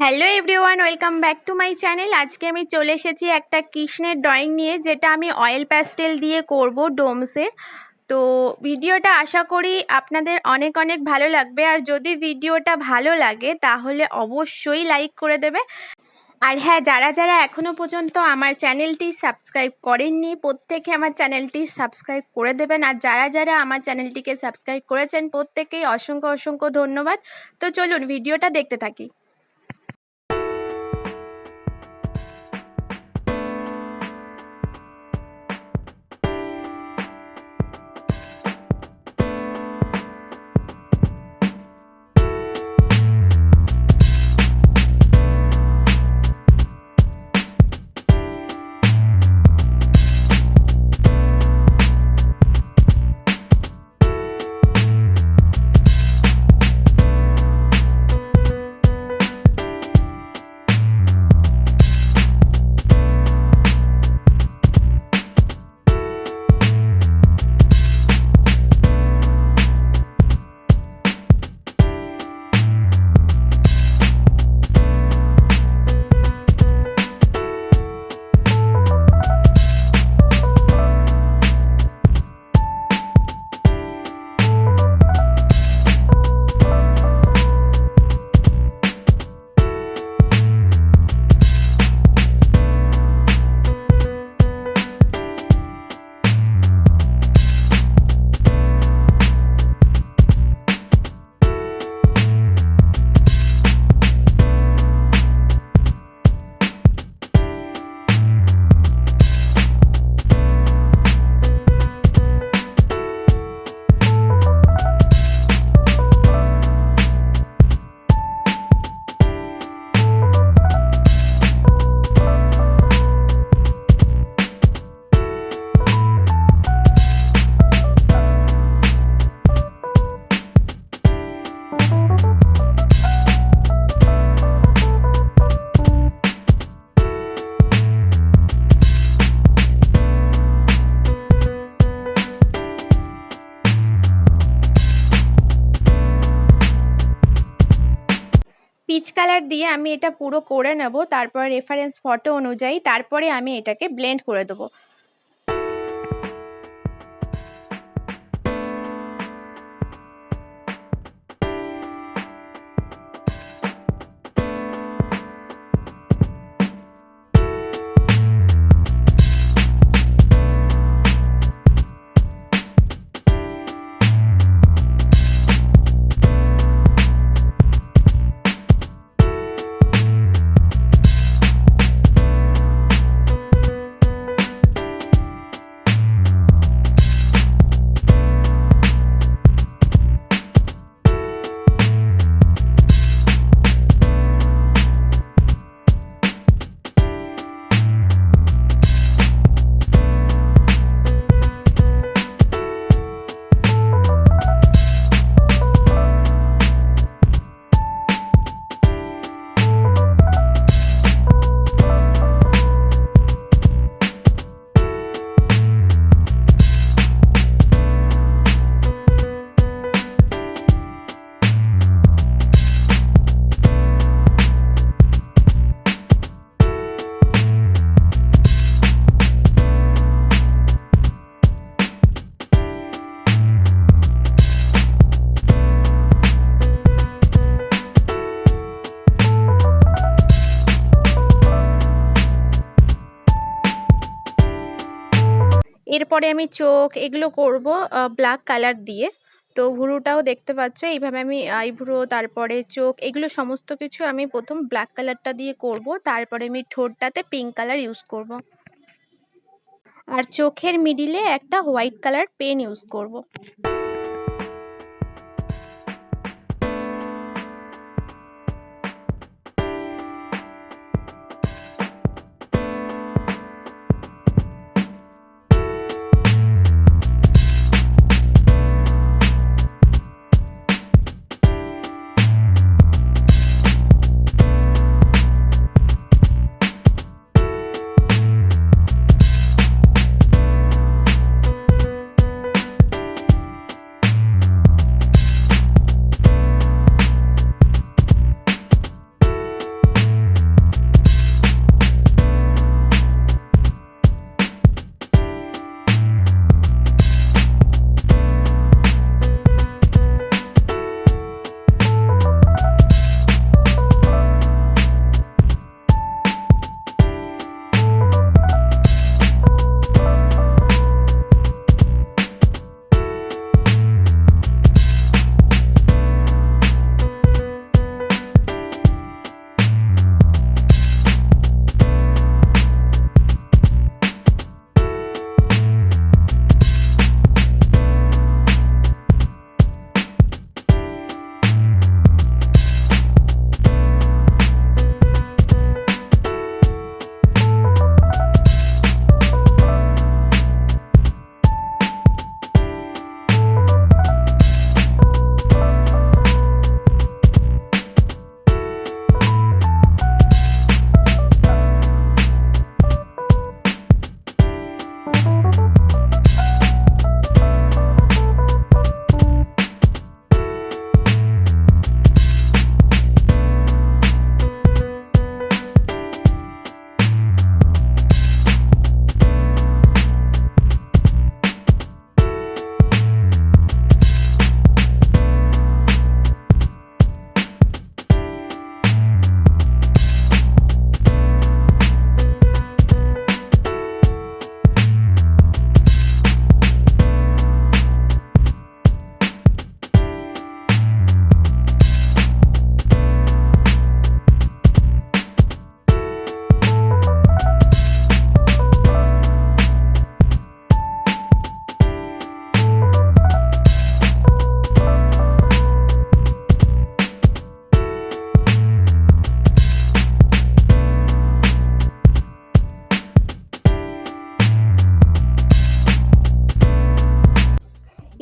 Hello everyone, welcome back to my channel. আজকে আমি চলে এসেছি একটা কৃষ্ণের ড্রয়িং নিয়ে, যেটা আমি অয়েল প্যাস্টেল দিয়ে করব ডোমসের। তো ভিডিওটা আশা করি আপনাদের অনেক অনেক ভালো লাগবে। আর যদি ভিডিওটা ভালো লাগে তাহলে অবশ্যই লাইক করে দেবে। আর হ্যাঁ, যারা যারা এখনও পর্যন্ত আমার চ্যানেলটি সাবস্ক্রাইব করেননি, প্রত্যেকে আমার চ্যানেলটি সাবস্ক্রাইব করে দেবেন। আর যারা যারা আমার চ্যানেলটিকে সাবস্ক্রাইব করেছেন প্রত্যেকেই অসংখ্য অসংখ্য ধন্যবাদ। তো চলুন ভিডিওটা দেখতে থাকি। পিচ কালার দিয়ে আমি এটা পুরো করে নেব, তারপর রেফারেন্স ফটো অনুযায়ী তারপরে আমি এটাকে ব্লেন্ড করে দেবো। এরপরে আমি চোখ এগুলো করব ব্ল্যাক কালার দিয়ে। তো ভুরুটাও দেখতে পাচ্ছ, এইভাবে আমি আইব্রো তারপরে চোখ এগুলো সমস্ত কিছু আমি প্রথম ব্ল্যাক কালারটা দিয়ে করব, তারপরে আমি ঠোঁটটাতে পিঙ্ক কালার ইউজ করব, আর চোখের মিডিলে একটা হোয়াইট কালার পেন ইউজ করব।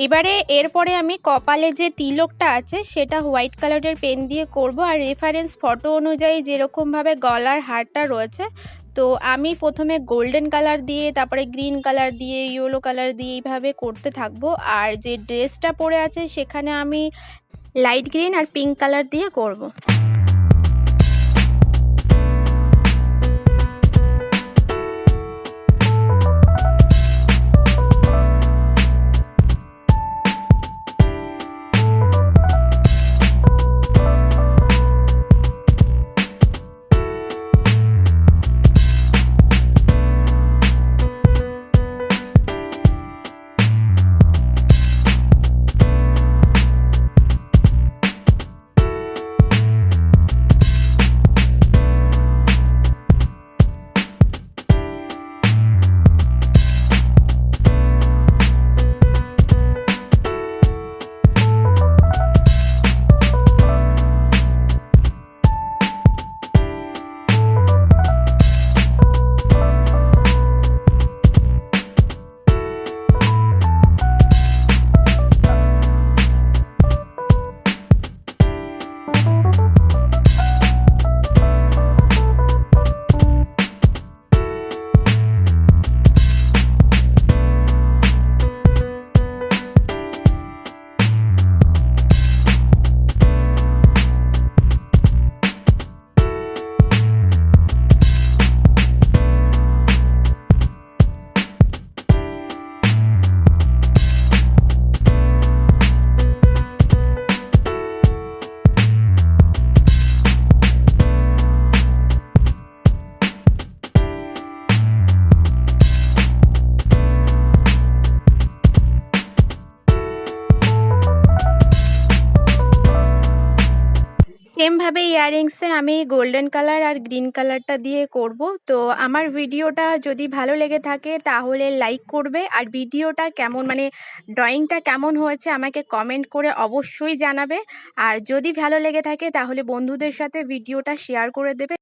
এবারে এরপরে আমি কপালে যে তিলকটা আছে সেটা হোয়াইট কালারের পেন দিয়ে করব। আর রেফারেন্স ফটো অনুযায়ী যেরকমভাবে গলার হারটা রয়েছে, তো আমি প্রথমে গোল্ডেন কালার দিয়ে, তারপরে গ্রিন কালার দিয়ে, ইয়েলো কালার দিয়ে এইভাবে করতে থাকবো। আর যে ড্রেসটা পরে আছে সেখানে আমি লাইট গ্রিন আর পিঙ্ক কালার দিয়ে করব। সেমভাবে ইয়াররিংসে আমি গোল্ডেন কালার আর গ্রিন কালারটা দিয়ে করব। তো আমার ভিডিওটা যদি ভালো লেগে থাকে তাহলে লাইক করবে, আর ভিডিওটা কেমন মানে ড্রয়িংটা কেমন হয়েছে আমাকে কমেন্ট করে অবশ্যই জানাবে। আর যদি ভালো লেগে থাকে তাহলে বন্ধুদের সাথে ভিডিওটা শেয়ার করে দেবে।